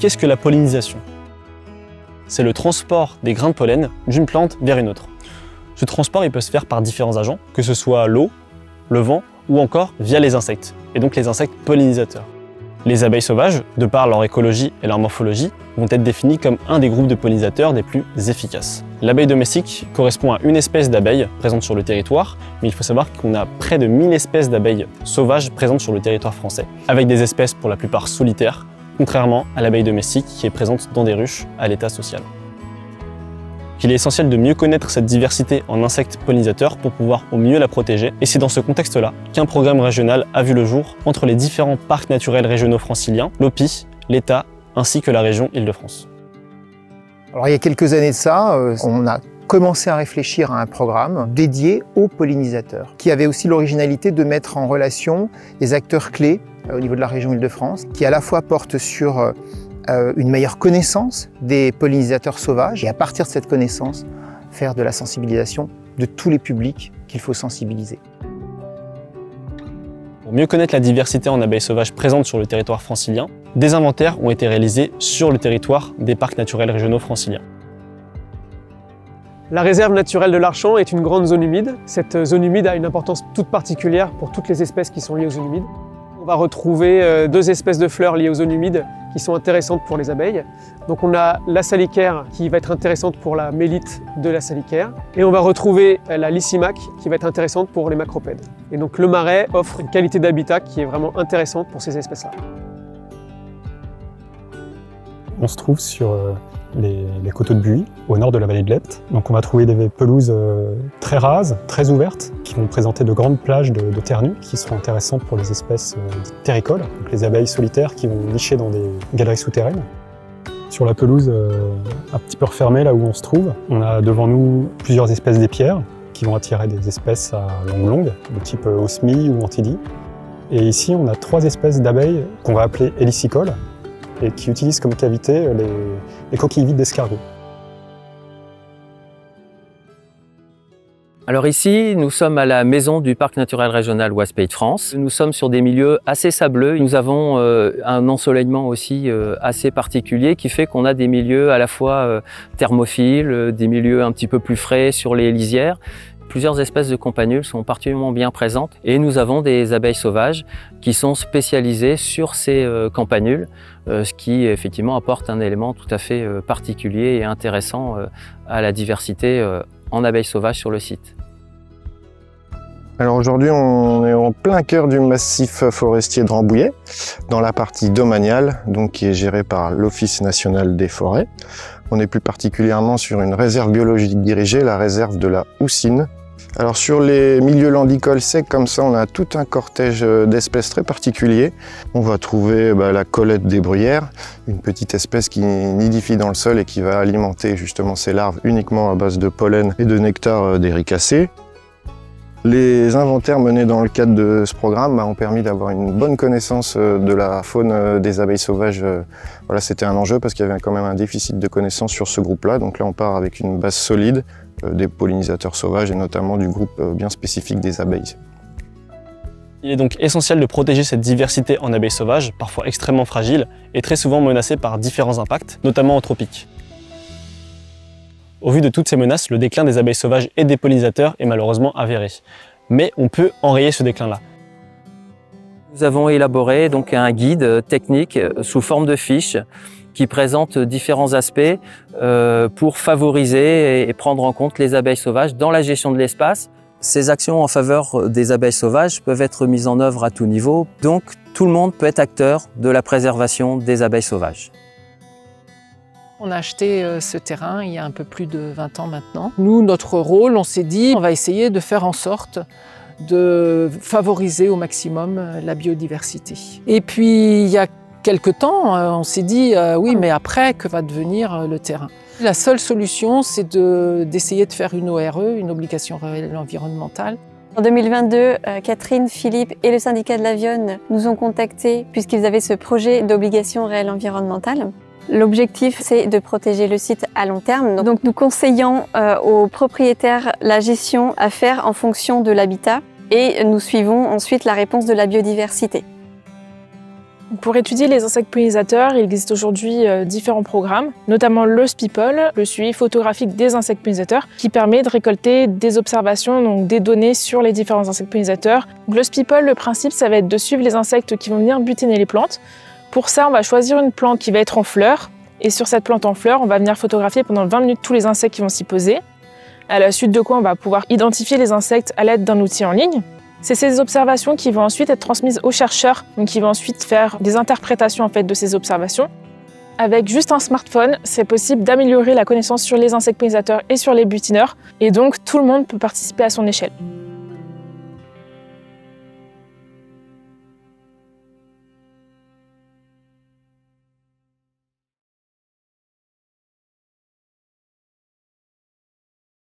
qu'est-ce que la pollinisation? C'est le transport des grains de pollen d'une plante vers une autre. Ce transport il peut se faire par différents agents, que ce soit l'eau, le vent ou encore via les insectes, et donc les insectes pollinisateurs. Les abeilles sauvages, de par leur écologie et leur morphologie, vont être définies comme un des groupes de pollinisateurs des plus efficaces. L'abeille domestique correspond à une espèce d'abeille présente sur le territoire, mais il faut savoir qu'on a près de 1000 espèces d'abeilles sauvages présentes sur le territoire français, avec des espèces pour la plupart solitaires, contrairement à l'abeille domestique qui est présente dans des ruches à l'état social. Il est essentiel de mieux connaître cette diversité en insectes pollinisateurs pour pouvoir au mieux la protéger. Et c'est dans ce contexte-là qu'un programme régional a vu le jour entre les différents parcs naturels régionaux franciliens, l'OPI, l'État ainsi que la région Île-de-France. Alors il y a quelques années de ça, on a commencé à réfléchir à un programme dédié aux pollinisateurs, qui avait aussi l'originalité de mettre en relation des acteurs clés au niveau de la région Île-de-France, qui à la fois portent sur une meilleure connaissance des pollinisateurs sauvages et à partir de cette connaissance, faire de la sensibilisation de tous les publics qu'il faut sensibiliser. Pour mieux connaître la diversité en abeilles sauvages présentes sur le territoire francilien, des inventaires ont été réalisés sur le territoire des parcs naturels régionaux franciliens. La réserve naturelle de l'Archamp est une grande zone humide. Cette zone humide a une importance toute particulière pour toutes les espèces qui sont liées aux zones humides. On va retrouver 2 espèces de fleurs liées aux zones humides qui sont intéressantes pour les abeilles. Donc on a la salicaire qui va être intéressante pour la mélite de la salicaire. Et on va retrouver la lysimaque qui va être intéressante pour les macropèdes. Et donc le marais offre une qualité d'habitat qui est vraiment intéressante pour ces espèces-là. On se trouve sur les coteaux de Buis, au nord de la vallée de l'Epte. Donc on va trouver des pelouses très rases, très ouvertes, qui vont présenter de grandes plages de terre nue, qui seront intéressantes pour les espèces terricoles, donc les abeilles solitaires qui vont nicher dans des galeries souterraines. Sur la pelouse un petit peu refermée, là où on se trouve, on a devant nous plusieurs espèces d'épierres, qui vont attirer des espèces à langue longue, de type osmie ou antidie. Et ici, on a 3 espèces d'abeilles qu'on va appeler hélicicoles, et qui utilisent comme cavité les coquilles vides d'escargots. Alors ici, nous sommes à la maison du Parc naturel régional Ouest Pays de France. Nous sommes sur des milieux assez sableux. Nous avons un ensoleillement aussi assez particulier qui fait qu'on a des milieux à la fois thermophiles, des milieux un petit peu plus frais sur les lisières. Plusieurs espèces de campanules sont particulièrement bien présentes et nous avons des abeilles sauvages qui sont spécialisées sur ces campanules, ce qui effectivement apporte un élément tout à fait particulier et intéressant à la diversité en abeilles sauvages sur le site. Alors aujourd'hui, on est en plein cœur du massif forestier de Rambouillet, dans la partie domaniale, donc qui est gérée par l'Office national des forêts. On est plus particulièrement sur une réserve biologique dirigée, la réserve de la Houssine. Alors sur les milieux landicoles secs comme ça, on a tout un cortège d'espèces très particuliers. On va trouver la collette des bruyères, une petite espèce qui nidifie dans le sol et qui va alimenter justement ses larves uniquement à base de pollen et de nectar d'éricacées. Les inventaires menés dans le cadre de ce programme ont permis d'avoir une bonne connaissance de la faune des abeilles sauvages. Voilà, c'était un enjeu parce qu'il y avait quand même un déficit de connaissances sur ce groupe-là. Donc là, on part avec une base solide des pollinisateurs sauvages et notamment du groupe bien spécifique des abeilles. Il est donc essentiel de protéger cette diversité en abeilles sauvages, parfois extrêmement fragiles et très souvent menacées par différents impacts, notamment en tropique. Au vu de toutes ces menaces, le déclin des abeilles sauvages et des pollinisateurs est malheureusement avéré. Mais on peut enrayer ce déclin-là. Nous avons élaboré donc un guide technique sous forme de fiche qui présente différents aspects pour favoriser et prendre en compte les abeilles sauvages dans la gestion de l'espace. Ces actions en faveur des abeilles sauvages peuvent être mises en œuvre à tout niveau, donc tout le monde peut être acteur de la préservation des abeilles sauvages. On a acheté ce terrain il y a un peu plus de 20 ans maintenant. Nous, notre rôle, on s'est dit, on va essayer de faire en sorte de favoriser au maximum la biodiversité. Et puis, il y a quelque temps, on s'est dit, oui, mais après, que va devenir le terrain? La seule solution, c'est d'essayer de faire une ORE, une obligation réelle environnementale. En 2022, Catherine, Philippe et le syndicat de la Vionne nous ont contactés puisqu'ils avaient ce projet d'obligation réelle environnementale. L'objectif, c'est de protéger le site à long terme. Donc nous conseillons aux propriétaires la gestion à faire en fonction de l'habitat et nous suivons ensuite la réponse de la biodiversité. Pour étudier les insectes pollinisateurs, il existe aujourd'hui différents programmes, notamment le SPIPOL, le suivi photographique des insectes pollinisateurs, qui permet de récolter des observations, donc des données sur les différents insectes pollinisateurs. Donc le SPIPOL, le principe, ça va être de suivre les insectes qui vont venir butiner les plantes. Pour ça, on va choisir une plante qui va être en fleurs, et sur cette plante en fleurs, on va venir photographier pendant 20 minutes tous les insectes qui vont s'y poser. À la suite de quoi, on va pouvoir identifier les insectes à l'aide d'un outil en ligne. C'est ces observations qui vont ensuite être transmises aux chercheurs, donc qui vont ensuite faire des interprétations en fait de ces observations. Avec juste un smartphone, c'est possible d'améliorer la connaissance sur les insectes pollinisateurs et sur les butineurs, et donc tout le monde peut participer à son échelle.